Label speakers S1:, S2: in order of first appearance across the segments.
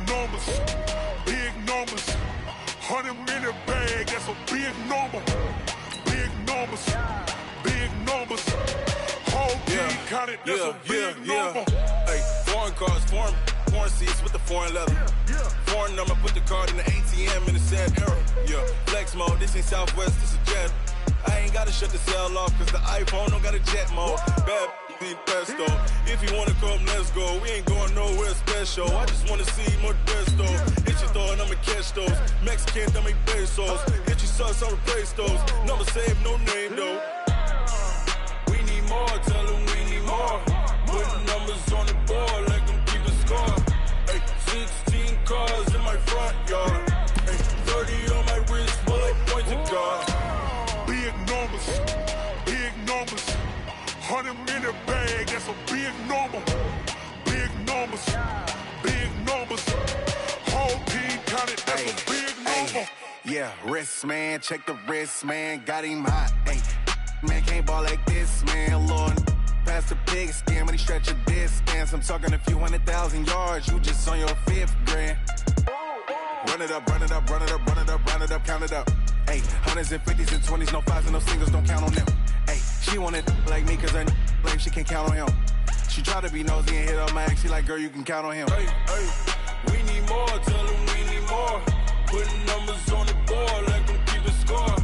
S1: numbers, big numbers. 100-minute bag, that's a big number. Big numbers, big numbers. Whole team counted, that's a big number.
S2: Hey, foreign cars, foreign seats with the foreign leather. Foreign number, put the card in the ATM in the sad era. Yeah, flex mode, this ain't Southwest, this is jet. I ain't gotta shut the cell off, cause the iPhone don't got a jet mode. Bad pesto. If you wanna come, let's go. We ain't going nowhere special. I just wanna see more desto. Hit your throw and I'ma catch those. Mexican, dummy pesos. Hit your sus, I'll replace those. Number save, no name though. We need more, tell them we need more. Putting numbers on the board, like them keep a score. Hey, 16 cars in my front yard. Hey, 30 on my wrist, bullet point to God.
S1: Big numbers, big numbers. 100-minute bag, that's a big number. Big numbers, big numbers. Whole team counted, that's a big number.
S3: Yeah, wrist man, check the wrist man, got him hot. Ay, man can't ball like this, man. Lord, past the pig skin when he stretch a distance. I'm talking a few 100,000 yards, you just on your 5th grand. Run it up, run it up, run it up, run it up, run it up, count it up. Hey, 100s and 50s and 20s, no 5s and no singles, don't count on them. Hey, she wanted like me cause her blame, she can't count on him. She tried to be nosy and hit up my ex, she like, girl, you can count on him.
S2: Hey, we need more, tell them we need more. Putting numbers on the board, like them keep a score.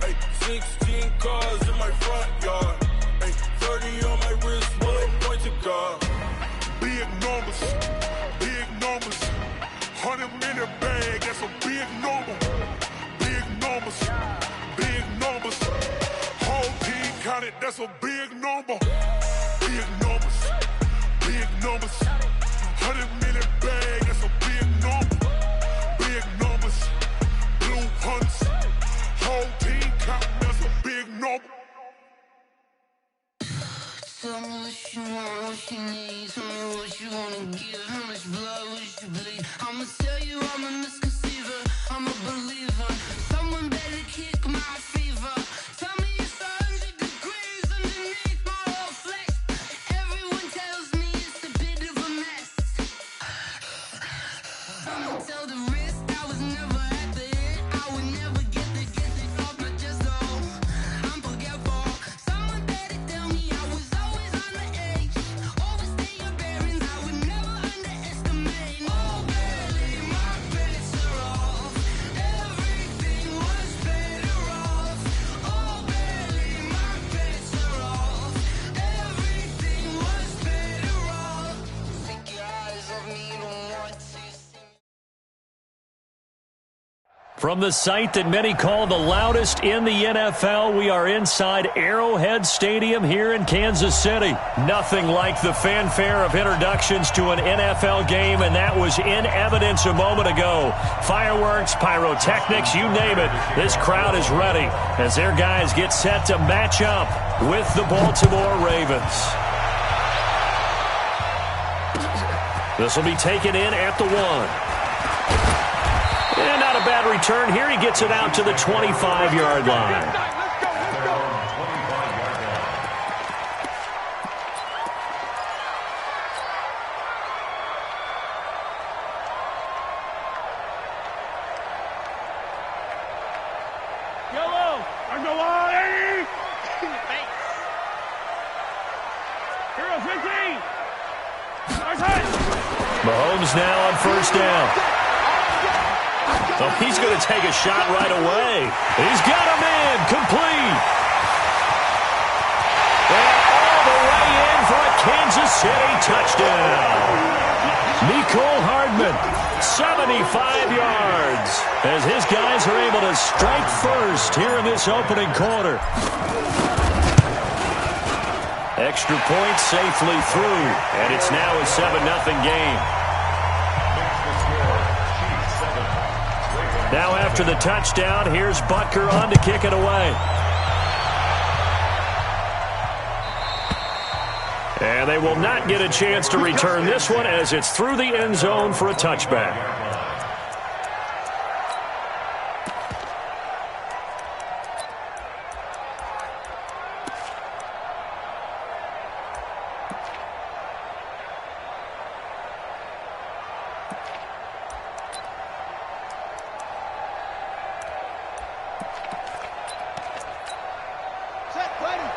S2: Hey, 16 cars in my front yard. Hey, 30 on my wrist, bullet point to God.
S1: Big numbers, big numbers. 100-minute bag, that's a big number. Big numbers, big numbers. Whole team counted, that's a big number. Big numbers, big numbers. 100-minute bag, that's a big number. Big numbers, blue hunts. Whole team counting, that's a big number.
S4: Tell me what you want, what you need. Tell me what you wanna give. How much blood would you bleed? I'ma tell you I'm a misconceiver. I'm a believer. Someone better kick my fever. Tell me it's 100 degrees underneath my whole flesh. Everyone tells me it's a bit of a mess. I'ma tell the risk I was never at the end. I would never get it off my chest though. I'm forgetful. Someone better tell me I was always on the edge. Overstay your bearings, I would never underestimate. Oh, barely my bets are off. Everything was better off. Oh, barely my bets are off. Everything was better off. Take your eyes off me, don't want to see.
S5: From the site that many call the loudest in the NFL, we are inside Arrowhead Stadium here in Kansas City. Nothing like the fanfare of introductions to an NFL game, and that was in evidence a moment ago. Fireworks, pyrotechnics, you name it. This crowd is ready as their guys get set to match up with the Baltimore Ravens. This will be taken in at the 1. And not a bad return here. He gets it out to the 25-yard line.
S6: Yellow! I'm the line! Hero 15!
S5: Mahomes now on first down. So he's going to take a shot right away. He's got him in. Complete. And all the way in for a Kansas City touchdown. Mecole Hardman, 75 yards, as his guys are able to strike first here in this opening quarter. Extra point safely through, and it's now a 7-0 game. Now after the touchdown, here's Butker on to kick it away. And they will not get a chance to return this one as it's through the end zone for a touchback.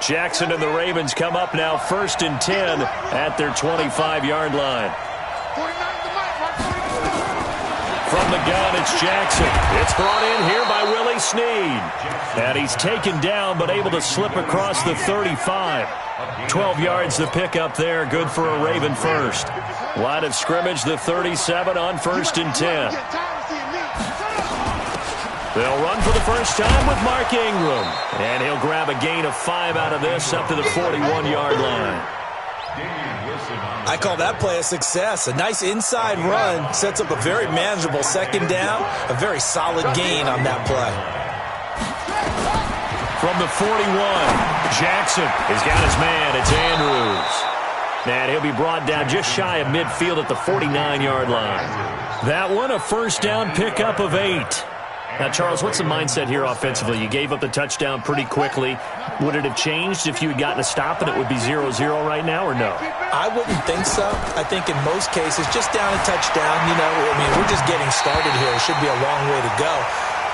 S5: Jackson and the Ravens come up now 1st and 10 at their 25-yard line. From the gun, it's Jackson. It's brought in here by Willie Snead. And he's taken down but able to slip across the 35. 12 yards the pickup there. Good for a Raven first. Line of scrimmage, the 37 on 1st and 10. They'll run for the first time with Mark Ingram. And he'll grab a gain of 5 out of this up to the 41-yard line.
S7: I call that play a success. A nice inside run sets up a very manageable 2nd down. A very solid gain on that play.
S5: From the 41, Jackson has got his man. It's Andrews. And he'll be brought down just shy of midfield at the 49-yard line. That one, a 1st down pickup of 8. Now, Charles, what's the mindset here offensively? You gave up the touchdown pretty quickly. Would it have changed if you had gotten a stop and it would be 0-0 right now, or no?
S7: I wouldn't think so. I think in most cases, just down a touchdown, you know, I mean, we're just getting started here. It should be a long way to go.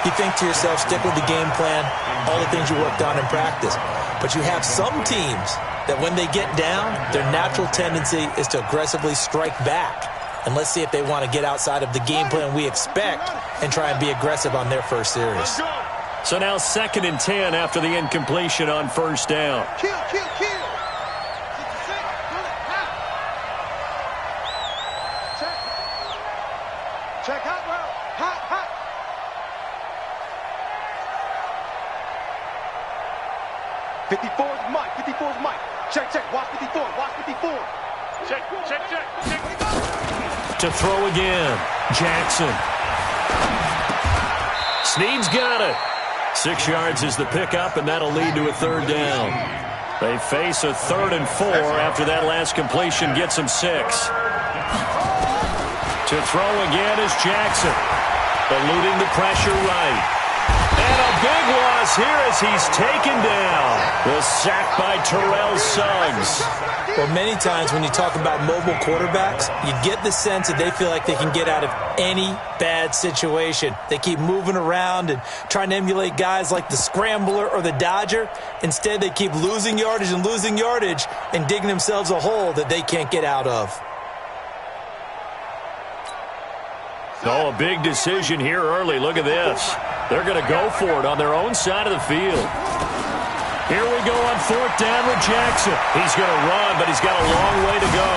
S7: You think to yourself, stick with the game plan, all the things you worked on in practice. But you have some teams that when they get down, their natural tendency is to aggressively strike back. And let's see if they want to get outside of the game plan we expect and try and be aggressive on their first series.
S5: So now 2nd and 10 after the incompletion on 1st down.
S8: Kill. Check hot, bro. Hot. '54's Mike. Check. Watch 54.
S6: Check.
S5: To throw again, Jackson. Snead's got it. 6 yards is the pickup, and that'll lead to a 3rd down. They face a 3rd and 4 after that last completion gets them 6. To throw again is Jackson, eluding the pressure right. And a big loss here as he's taken down. The sack by Terrell Suggs.
S7: Well, many times when you talk about mobile quarterbacks, you get the sense that they feel like they can get out of any bad situation. They keep moving around and trying to emulate guys like the Scrambler or the Dodger. Instead, they keep losing yardage and digging themselves a hole that they can't get out of.
S5: Oh, a big decision here early. Look at this. They're going to go for it on their own side of the field. Here we go on 4th down with Jackson. He's going to run, but he's got a long way to go.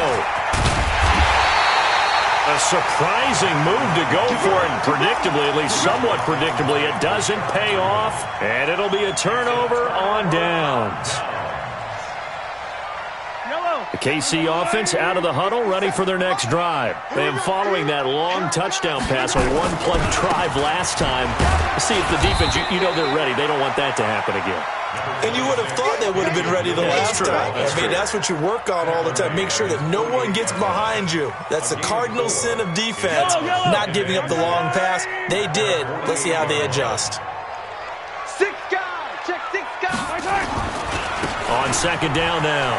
S5: A surprising move to go for it, and predictably, at least somewhat predictably, it doesn't pay off, and it'll be a turnover on downs. The KC offense out of the huddle, ready for their next drive. And following that long touchdown pass, a one-play drive last time. See if the defense, you know they're ready. They don't want that to happen again.
S7: And you would have thought they would have been ready the last time. I mean, that's what you work on all the time. Make sure that no one gets behind you. That's the cardinal sin of defense, not giving up the long pass. They did. Let's see how they adjust.
S8: 6 guys. Check 6 guys.
S5: On 2nd down now,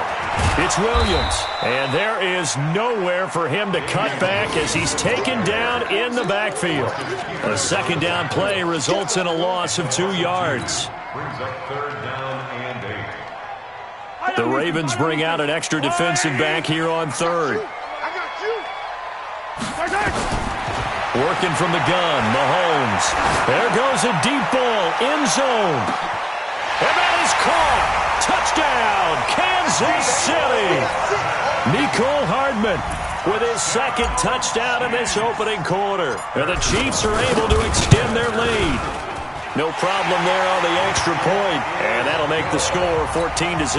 S5: it's Williams. And there is nowhere for him to cut back as he's taken down in the backfield. A 2nd down play results in a loss of 2 yards. The Ravens bring out an extra defensive back here on 3rd. Working from the gun, Mahomes. There goes a deep ball, end zone. And that is caught. Touchdown, Kansas City. Mecole Hardman with his 2nd touchdown in this opening quarter. And the Chiefs are able to extend their lead. No problem there on the extra point. And that'll make the score 14-0.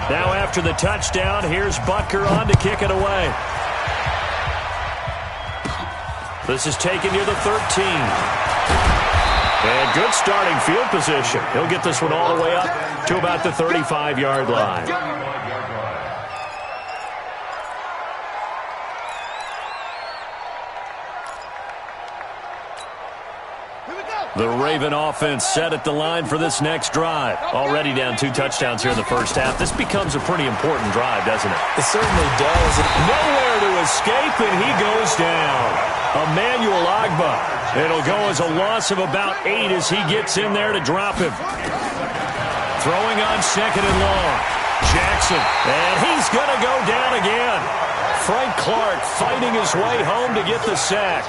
S5: Now after the touchdown, here's Butker on to kick it away. This is taken near the 13. And good starting field position. He'll get this one all the way up to about the 35-yard line. The Raven offense set at the line for this next drive. Already down 2 touchdowns here in the first half. This becomes a pretty important drive, doesn't it?
S7: It certainly does.
S5: Nowhere to escape, and he goes down. Emmanuel Ogbah It'll go as a loss of about 8 as he gets in there to drop him. Throwing on second and long. Jackson, and he's going to go down again. Frank Clark fighting his way home to get the sack.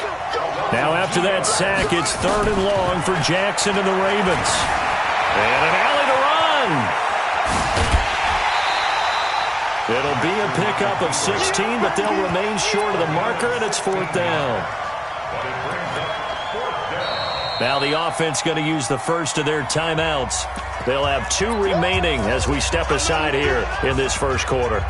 S5: Now after that sack, it's third and long for Jackson and the Ravens. And an alley to run. It'll be a pickup of 16, but they'll remain short of the marker, and it's fourth down. Now the offense going to use the first of their timeouts. They'll have 2 remaining as we step aside here in this first quarter.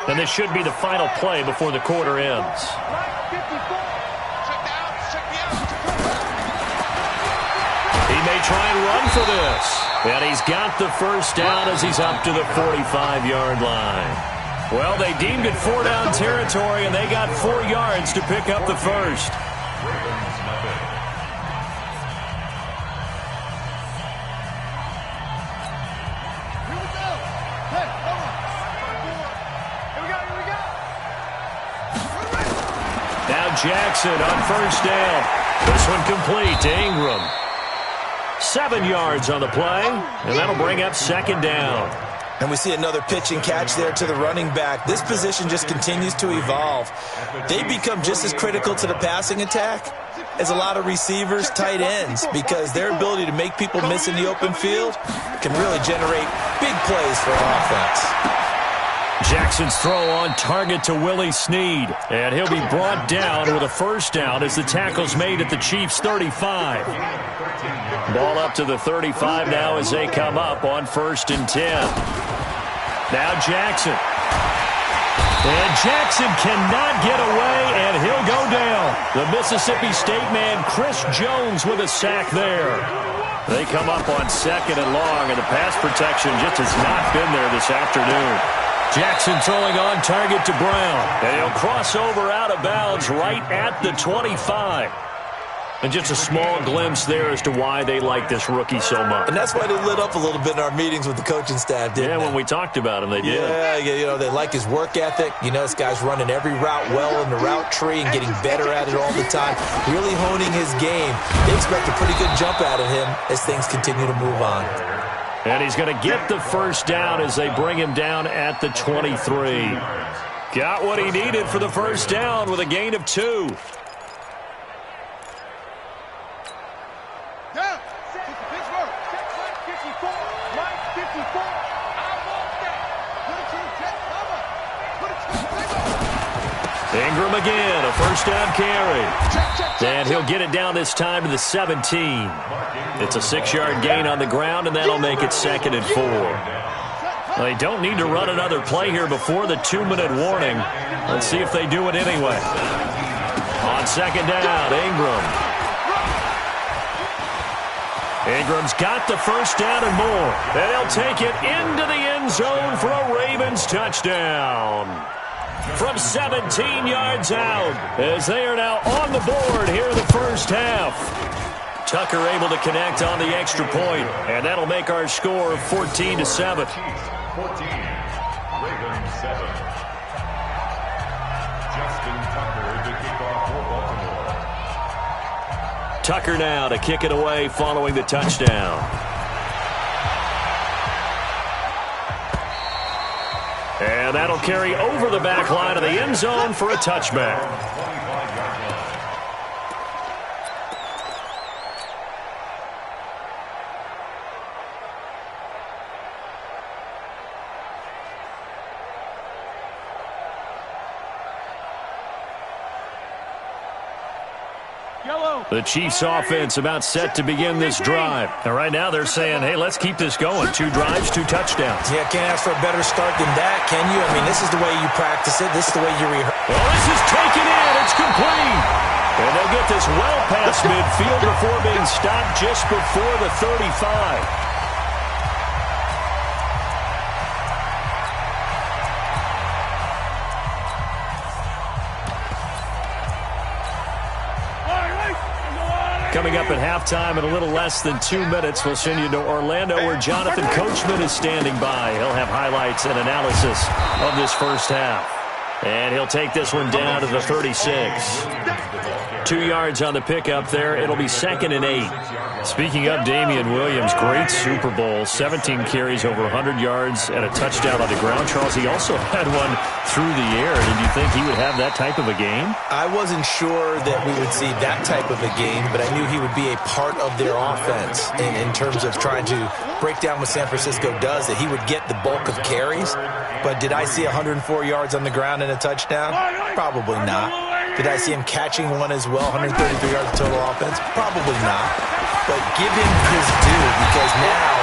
S5: And this should be the final play before the quarter ends. He may try and run for this. And he's got the first down as he's up to the 45-yard line. Well, they deemed it 4-down territory, and they got 4 yards to pick up the first. Jackson on first down. This one complete to Ingram. 7 yards on the play, and that'll bring up second down.
S7: And we see another pitch and catch there to the running back. This position just continues to evolve. They become just as critical to the passing attack as a lot of receivers, tight ends, because their ability to make people miss in the open field can really generate big plays for an offense.
S5: Jackson's throw on target to Willie Snead, and he'll be brought down with a first down as the tackle's made at the Chiefs' 35. Ball up to the 35 now as they come up on 1st and 10. Now Jackson. And Jackson cannot get away, and he'll go down. The Mississippi State man, Chris Jones, with a sack there. They come up on 2nd and long, and the pass protection just has not been there this afternoon. Jackson throwing on target to Brown. And he'll cross over out of bounds right at the 25. And just a small glimpse there as to why they like this rookie so much.
S7: And that's why they lit up a little bit in our meetings with the coaching staff, didn't they?
S5: Yeah, when we talked about him, they did.
S7: Yeah, you know, they like his work ethic. You know, this guy's running every route well in the route tree and getting better at it all the time, really honing his game. They expect a pretty good jump out of him as things continue to move on.
S5: And he's going to get the first down as they bring him down at the 23. Got what he needed for the first down with a gain of 2. Ingram again, a first down carry. And he'll get it down this time to the 17. It's a 6-yard gain on the ground, and that'll make it 2nd and 4. Well, they don't need to run another play here before the 2-minute warning. Let's see if they do it anyway. On 2nd down, Ingram. Ingram's got the first down and more. And he'll take it into the end zone for a Ravens touchdown. From 17 yards out, as they are now on the board here in the first half. Tucker able to connect on the extra point, and that'll make our score 14-7.
S1: 14, Ravens 7. Justin Tucker to kick off for Baltimore.
S5: Tucker now to kick it away following the touchdown. And that'll carry over the back line of the end zone for a touchback. The Chiefs offense about set to begin this drive. And right now they're saying, hey, let's keep this going. 2 drives, 2 touchdowns.
S7: Yeah, can't ask for a better start than that, can you? I mean, this is the way you practice it. This is the way you rehearse.
S5: Well, this is taken in. It's complete. And they'll get this well past midfield before being stopped just before the 35. Coming up at halftime in a little less than 2 minutes, we'll send you to Orlando where Jonathan Coachman is standing by. He'll have highlights and analysis of this first half. And he'll take this one down to the 36. 2 yards on the pickup there. It'll be 2nd and 8. Speaking of Damian Williams, great Super Bowl. 17 carries, over 100 yards, and a touchdown on the ground. Charles, he also had one through the air. Did you think he would have that type of a game?
S7: I wasn't sure that we would see that type of a game, but I knew he would be a part of their offense in terms of trying to break down what San Francisco does, that he would get the bulk of carries. But did I see 104 yards on the ground and a touchdown? Probably not. Did I see him catching one as well, 133 yards of total offense? Probably not. But give him his due, because now,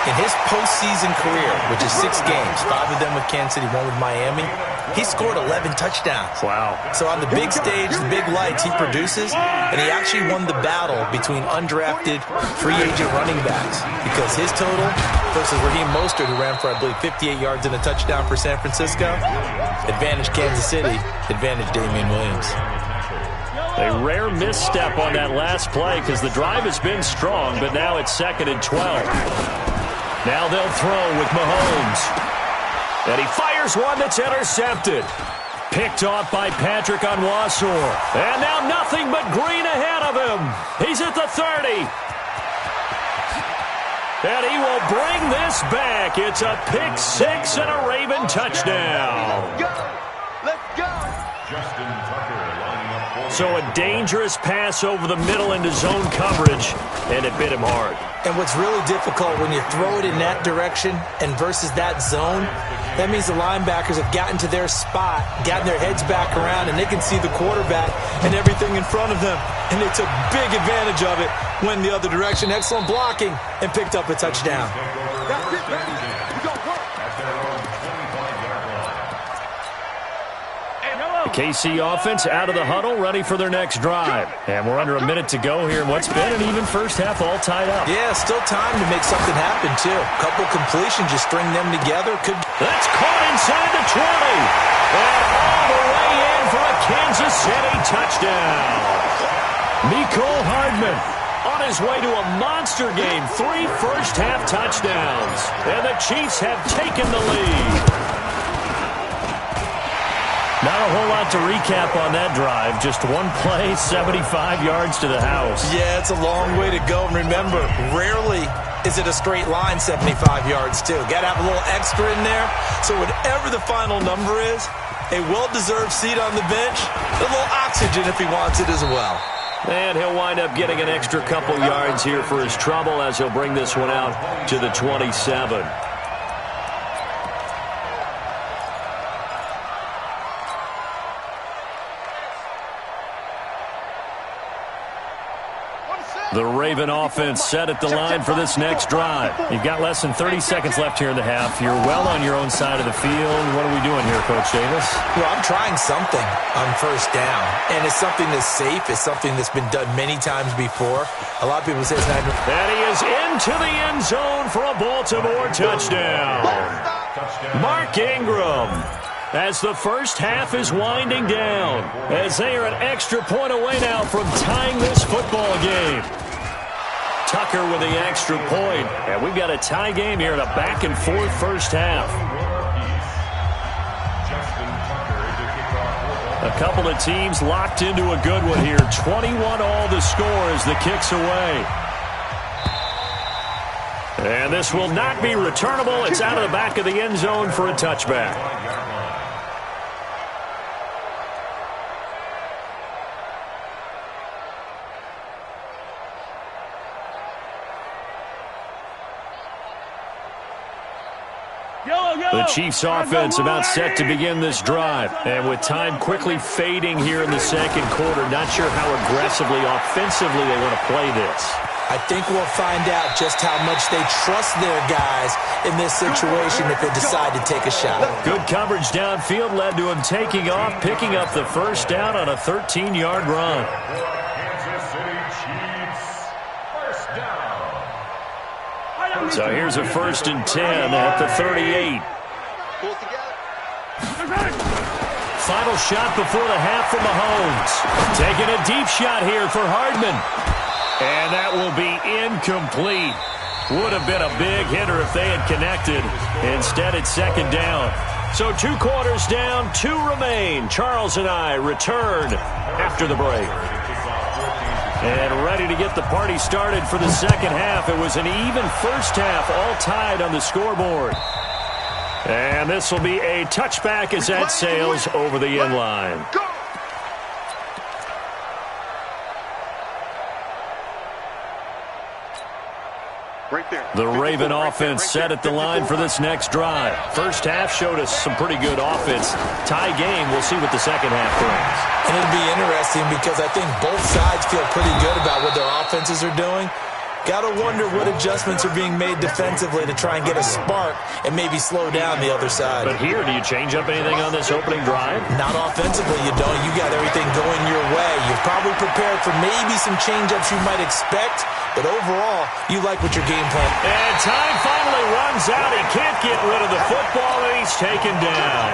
S7: in his postseason career, which is 6 games, 5 of them with Kansas City, 1 with Miami, he scored 11 touchdowns.
S5: Wow.
S7: So on the big stage, the big lights, he produces, and he actually won the battle between undrafted free agent running backs, because his total versus Raheem Mostert, who ran for, I believe, 58 yards and a touchdown for San Francisco, advantage Kansas City, advantage Damian Williams.
S5: A rare misstep on that last play because the drive has been strong, but now it's 2nd and 12. Now they'll throw with Mahomes. And he fires one that's intercepted. Picked off by Patrick Onwuasor. And now nothing but green ahead of him. He's at the 30. And he will bring this back. It's a pick 6 and a Raven touchdown.
S8: Let's go! Let's go!
S5: So a dangerous pass over the middle into zone coverage, and it bit him hard.
S7: And what's really difficult when you throw it in that direction and versus that zone, that means the linebackers have gotten to their spot, gotten their heads back around, and they can see the quarterback and everything in front of them. And they took big advantage of it, went the other direction, excellent blocking, and picked up a touchdown.
S8: That's it, baby. We gon' work.
S5: The KC offense out of the huddle, ready for their next drive. And we're under a minute to go here in what's been an even first half, all tied up.
S7: Yeah, still time to make something happen, too. Couple completions, just string them together.
S5: That's caught inside the 20. And all the way in for a Kansas City touchdown. Mecole Hardman on his way to a monster game. 3 first-half touchdowns. And the Chiefs have taken the lead. Not a whole lot to recap on that drive. Just one play, 75 yards to the house.
S7: Yeah, it's a long way to go. And remember, rarely is it a straight line 75 yards, too. Got to have a little extra in there. So whatever the final number is, a well-deserved seat on the bench, a little oxygen if he wants it as well.
S5: And he'll wind up getting an extra couple yards here for his trouble as he'll bring this one out to the 27. The Raven offense set at the line for this next drive. You've got less than 30 seconds left here in the half. You're well on your own side of the field. What are we doing here, Coach Davis?
S7: Well, I'm trying something on first down, and it's something that's safe. It's something that's been done many times before. A lot of people say it's not.
S5: And he is into the end zone for a Baltimore touchdown. Mark Ingram. As the first half is winding down, as they are an extra point away now from tying this football game. Tucker with the extra point, and we've got a tie game here in a back-and-forth first half. A couple of teams locked into a good one here. 21-all the score as the kick's away. And this will not be returnable. It's out of the back of the end zone for a touchback. The Chiefs offense about set to begin this drive. And with time quickly fading here in the second quarter, not sure how aggressively, offensively they want to play this.
S7: I think we'll find out just how much they trust their guys in this situation if they decide to take a shot.
S5: Good coverage downfield led to him taking off, picking up the first down on a 13-yard run.
S1: Kansas City Chiefs, first down.
S5: So here's a 1st and 10 at the 38.
S8: Pull together.
S5: Final shot before the half from Mahomes. Taking a deep shot here for Hardman. And that will be incomplete. Would have been a big hitter if they had connected. Instead, it's second down. So 2 quarters down, 2 remain. Charles and I return after the break. And ready to get the party started for the second half. It was an even first half, all tied on the scoreboard. And this will be a touchback as that sails over the end line.
S8: Right there.
S5: The Raven offense set at the line for this next drive. First half showed us some pretty good offense. Tie game, we'll see what the second half brings.
S7: And it'll be interesting because I think both sides feel pretty good about what their offenses are doing. Got to wonder what adjustments are being made defensively to try and get a spark and maybe slow down the other side.
S5: But here, do you change up anything on this opening drive?
S7: Not offensively, you don't. You got everything going your way. You're probably prepared for maybe some change-ups you might expect, but overall, you like what your game plan.
S5: And time finally runs out. He can't get rid of the football, and he's taken down.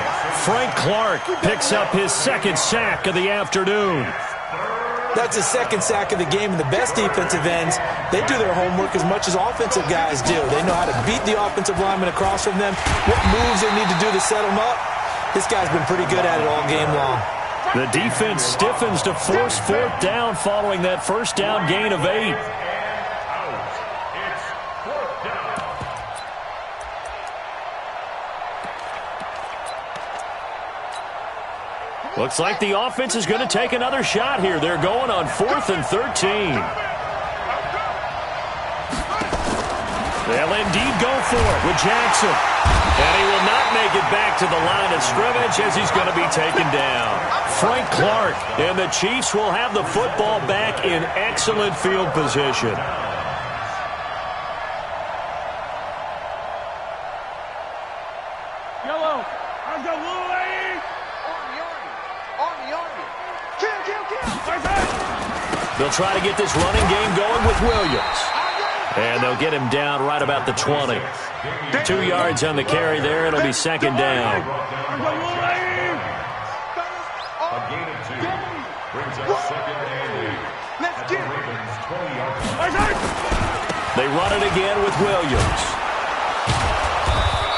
S5: Frank Clark picks up his second sack of the afternoon.
S7: That's his second sack of the game, and the best defensive ends, they do their homework as much as offensive guys do. They know how to beat the offensive lineman across from them, what moves they need to do to set them up. This guy's been pretty good at it all game long.
S5: The defense stiffens to force fourth down following that first down gain of 8. Looks like the offense is going to take another shot here. They're going on 4th and 13. They'll indeed go for it with Jackson. And he will not make it back to the line of scrimmage as he's going to be taken down. Frank Clark and the Chiefs will have the football back in excellent field position.
S6: Yellow. I've got little lady.
S5: They'll try to get this running game going with Williams. And they'll get him down right about the 20. 2 yards on the carry there. It'll be second down. They run it again with Williams.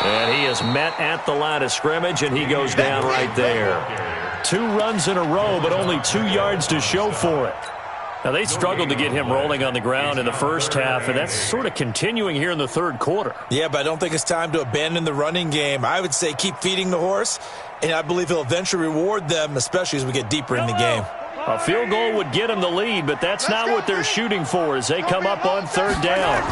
S5: And he is met at the line of scrimmage, and he goes down right there. 2 runs in a row, but only 2 yards to show for it. Now, they struggled to get him rolling on the ground in the first half, and that's sort of continuing here in the third quarter.
S7: Yeah, but I don't think it's time to abandon the running game. I would say keep feeding the horse, and I believe he'll eventually reward them, especially as we get deeper in the game.
S5: A field goal would get them the lead, but that's not what they're shooting for as they come up on third down.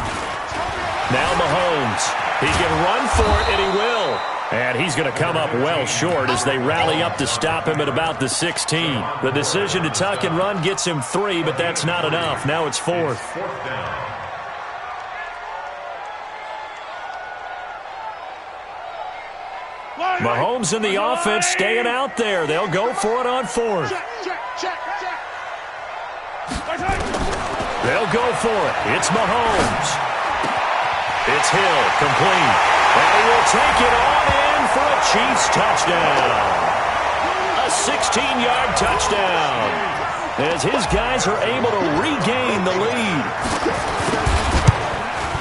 S5: Now Mahomes. He can run for it, and he will. And he's going to come up well short as they rally up to stop him at about the 16. The decision to tuck and run gets him 3, but that's not enough. Now it's 4th. Mahomes and the offense staying out there. They'll go for it on 4th. They'll go for it. It's Mahomes. It's Hill, complete. And he will take it on in for a Chiefs touchdown. A 16-yard touchdown as his guys are able to regain the lead.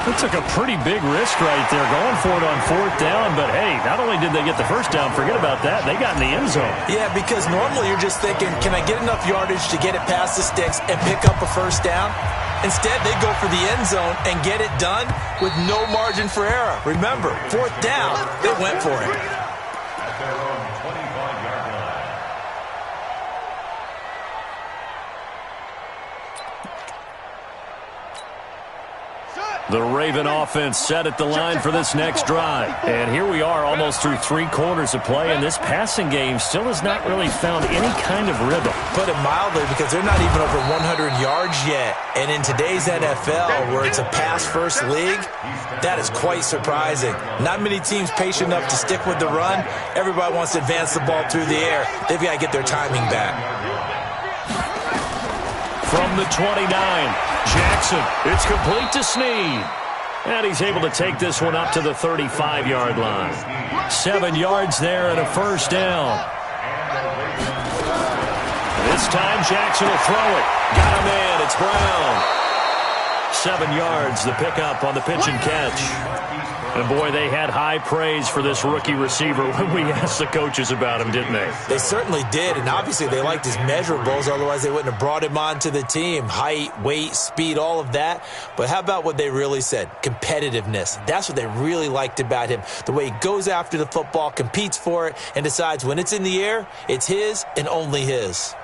S5: They took a pretty big risk right there going for it on 4th down, but hey, not only did they get the first down, forget about that, they got in the end zone.
S7: Yeah, because normally you're just thinking, can I get enough yardage to get it past the sticks and pick up a first down? Instead, they go for the end zone and get it done with no margin for error. Remember, 4th down, they went for it.
S5: The Raven offense set at the line for this next drive. And here we are almost through 3 quarters of play, and this passing game still has not really found any kind of rhythm.
S7: Put it mildly, because they're not even over 100 yards yet. And in today's NFL, where it's a pass-first league, that is quite surprising. Not many teams patient enough to stick with the run. Everybody wants to advance the ball through the air. They've got to get their timing back.
S5: From the 29, Jackson, it's complete to Snead. And he's able to take this one up to the 35-yard line. 7 yards there and a first down. This time Jackson will throw it. Got him in. It's Brown. 7 yards, the pickup on the pitch and catch. And, boy, they had high praise for this rookie receiver when we asked the coaches about him, didn't they?
S7: They certainly did, and obviously they liked his measurables. Otherwise, they wouldn't have brought him onto the team. Height, weight, speed, all of that. But how about what they really said? Competitiveness. That's what they really liked about him. The way he goes after the football, competes for it, and decides when it's in the air, it's his and only his.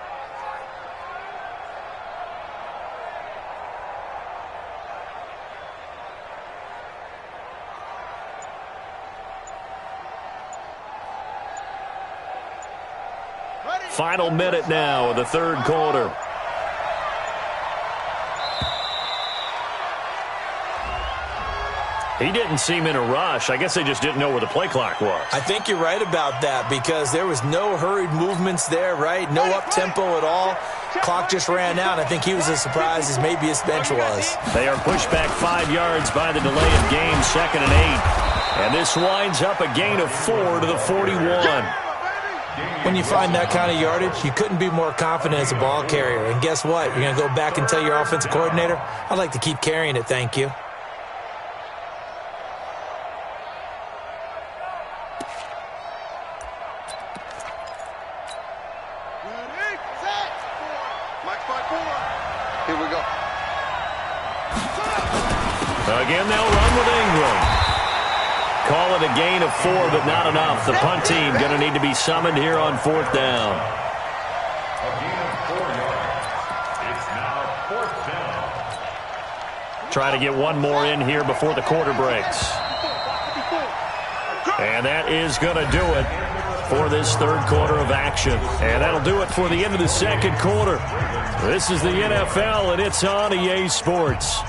S5: Final minute now of the third quarter. He didn't seem in a rush. I guess they just didn't know where the play clock was.
S7: I think you're right about that because there was no hurried movements there, right? No up-tempo at all. Clock just ran out. I think he was as surprised as maybe his bench was.
S5: They are pushed back 5 yards by the delay of game, 2nd and 8. And this winds up a gain of 4 to the 41.
S7: When you find that kind of yardage, you couldn't be more confident as a ball carrier. And guess what? You're going to go back and tell your offensive coordinator, I'd like to keep carrying it, thank you.
S8: Here we go.
S5: Again, they'll run with Ingram. Call it a gain of 4, but not enough. The punt team going to need to be summoned here on 4th down.
S6: A gain of 4 yards. It's now 4th down.
S5: Try to get one more in here before the quarter breaks. And that is going to do it for this third quarter of action. And that'll do it for the end of the second quarter. This is the NFL, and it's on EA Sports.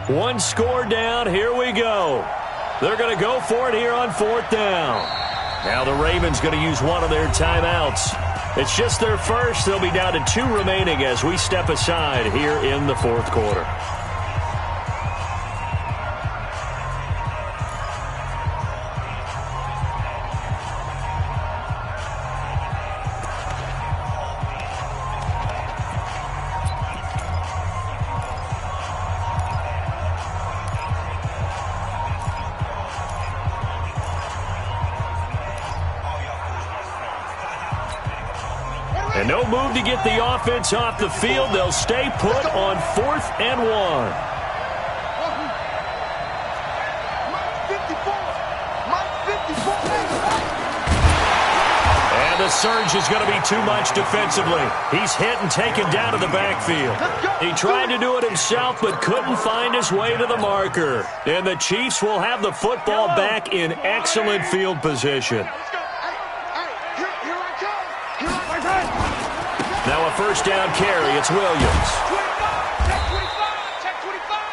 S5: One score down. Here we go. They're going to go for it here on 4th down. Now the Ravens going to use one of their timeouts. It's just their first. They'll be down to 2 remaining as we step aside here in the 4th quarter. And no move to get the offense off the field. They'll stay put on 4th and 1. And the surge is going to be too much defensively. He's hit and taken down to the backfield. He tried to do it himself but couldn't find his way to the marker. And the Chiefs will have the football back in excellent field position. Now a first down carry. It's Williams.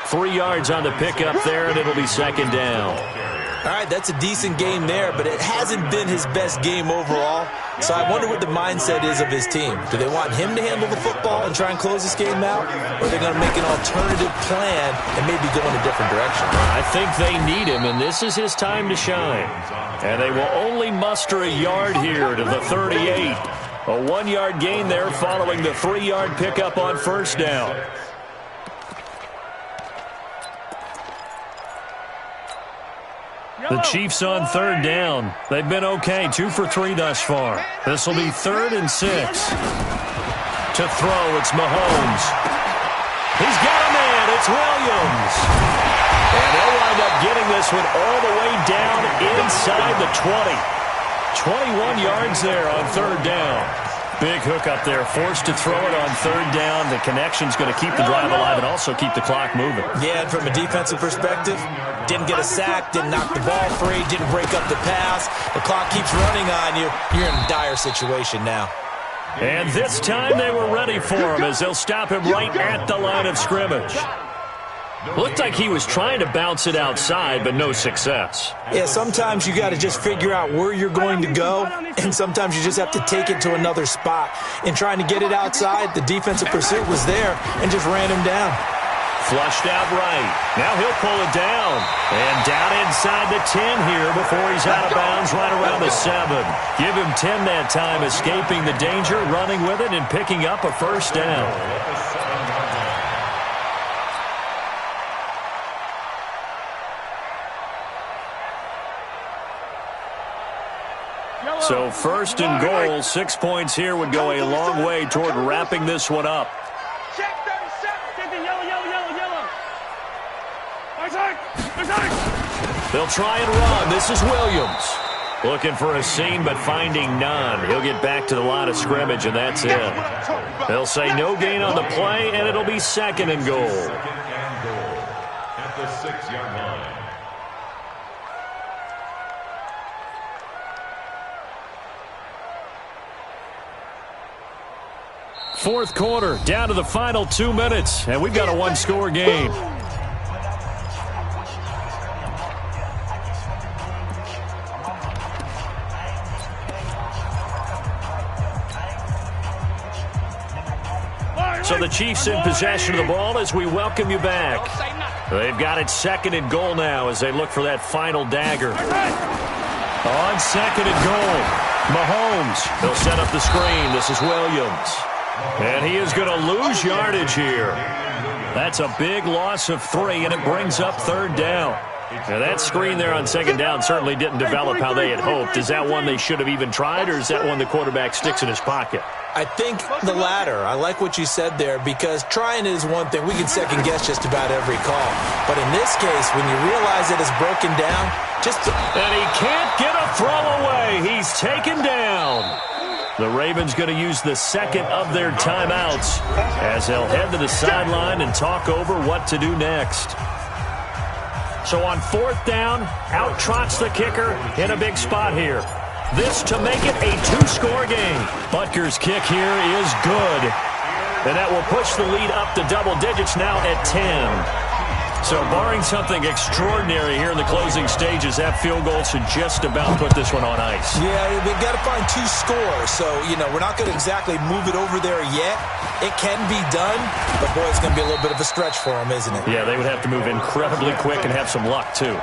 S5: 3 yards on the pickup there, and it'll be 2nd down.
S7: All right, that's a decent game there, but it hasn't been his best game overall. So I wonder what the mindset is of his team. Do they want him to handle the football and try and close this game out? Or are they going to make an alternative plan and maybe go in a different direction?
S5: I think they need him, and this is his time to shine. And they will only muster a yard here to the 38. A 1-yard gain there following the 3-yard pickup on first down. The Chiefs on 3rd down. They've been okay, 2 for 3 thus far. This will be 3rd and 6. To throw, it's Mahomes. He's got a man, it's Williams. And they'll wind up getting this one all the way down inside the 20. 21 yards there on 3rd down. Big hook up there, forced to throw it on 3rd down. The connection's going to keep the drive alive and also keep the clock moving.
S7: Yeah, and from a defensive perspective, didn't get a sack, didn't knock the ball free, didn't break up the pass. The clock keeps running on you. You're in a dire situation now.
S5: And this time they were ready for him as they'll stop him right at the line of scrimmage. Looked like he was trying to bounce it outside, but no success.
S7: Yeah, sometimes you got to just figure out where you're going to go, and sometimes you just have to take it to another spot. In trying to get it outside, the defensive pursuit was there and just ran him down.
S5: Flushed out right. Now he'll pull it down. And down inside the 10 here before he's out of bounds right around the 7. Give him 10 that time, escaping the danger, running with it, and picking up a first down. So first and goal, 6 points here would go a long way toward wrapping this one up.
S8: Check 37. Yellow, yellow, yellow, yellow.
S5: They'll try and run. This is Williams. Looking for a seam, but finding none. He'll get back to the line of scrimmage, and that's it. They'll say no gain on the play, and it'll be second and goal.
S6: At the 6-yard line.
S5: Fourth quarter, down to the final 2 minutes, and we've got a one-score game. So the Chiefs in possession of the ball as we welcome you back. They've got it second and goal now as they look for that final dagger. On second and goal, Mahomes. They'll set up the screen. This is Williams. And he is going to lose yardage here. That's a big loss of 3, and it brings up third down. Now, that screen there on second down certainly didn't develop how they had hoped. Is that one they should have even tried, or is that one the quarterback sticks in his pocket?
S7: I think the latter. I like what you said there, because trying is one thing. We can second-guess just about every call. But in this case, when you realize that it's broken down,
S5: And he can't get a throw away. He's taken down. The Ravens going to use the second of their timeouts as they'll head to the sideline and talk over what to do next. So on fourth down, out trots the kicker in a big spot here. This to make it a 2-score game. Butker's kick here is good. And that will push the lead up to double digits now at 10. So barring something extraordinary here in the closing stages, that field goal should just about put this one on ice.
S7: Yeah, we've got to find 2 scores. So, we're not going to exactly move it over there yet. It can be done, but, boy, it's going to be a little bit of a stretch for them, isn't it?
S5: Yeah, they would have to move incredibly quick and have some luck, too.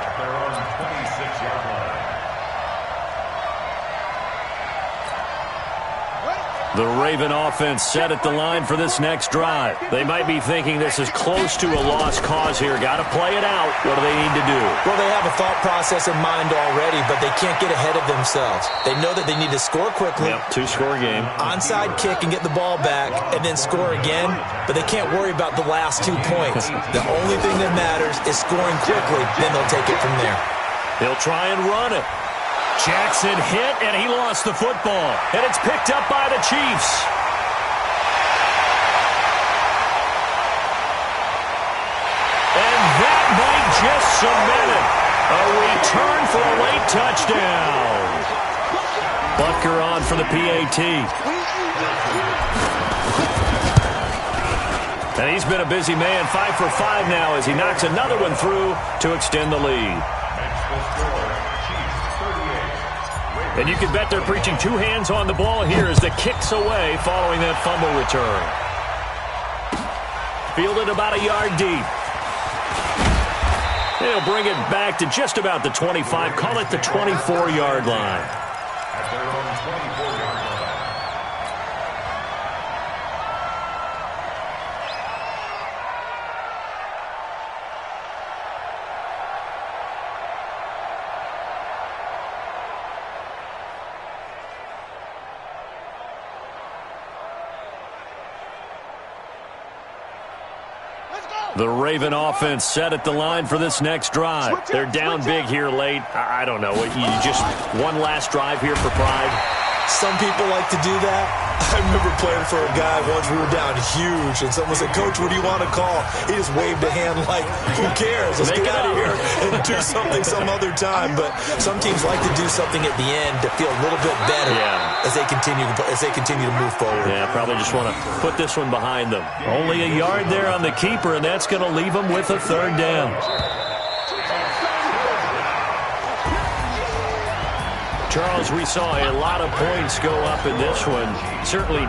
S5: The Raven offense set at the line for this next drive. They might be thinking this is close to a lost cause here. Got to play it out. What do they need to do?
S7: Well, they have a thought process in mind already, but they can't get ahead of themselves. They know that they need to score quickly.
S5: Yep, 2-score game.
S7: Onside kick and get the ball back and then score again, but they can't worry about the last 2 points. The only thing that matters is scoring quickly, then they'll take it from there.
S5: He'll try and run it. Jackson hit, and he lost the football. And it's picked up by the Chiefs. And that might just cement it. A return for a late touchdown. Butker on for the PAT. And he's been a busy man, 5 for 5 now as he knocks another one through to extend the lead. And you can bet they're preaching 2 hands on the ball here as the kick's away following that fumble return. Fielded about a yard deep. They'll bring it back to just about the 25. Call it the 24-yard line.
S6: At their own 24-yard line.
S5: The Raven offense set at the line for this next drive. They're down big here late. I don't know. You just one last drive here for pride.
S7: Some people like to do that. I remember playing for a guy once. We were down huge, and someone said, "Coach, what do you want to call?" He just waved a hand like, "Who cares? Let's get out of here and do something some other time." But some teams like to do something at the end to feel a little bit better as they continue to move forward.
S5: Yeah, probably just want to put this one behind them. Only a yard there on the keeper, and that's going to leave them with a third down. Charles, we saw a lot of points go up in this one. Certainly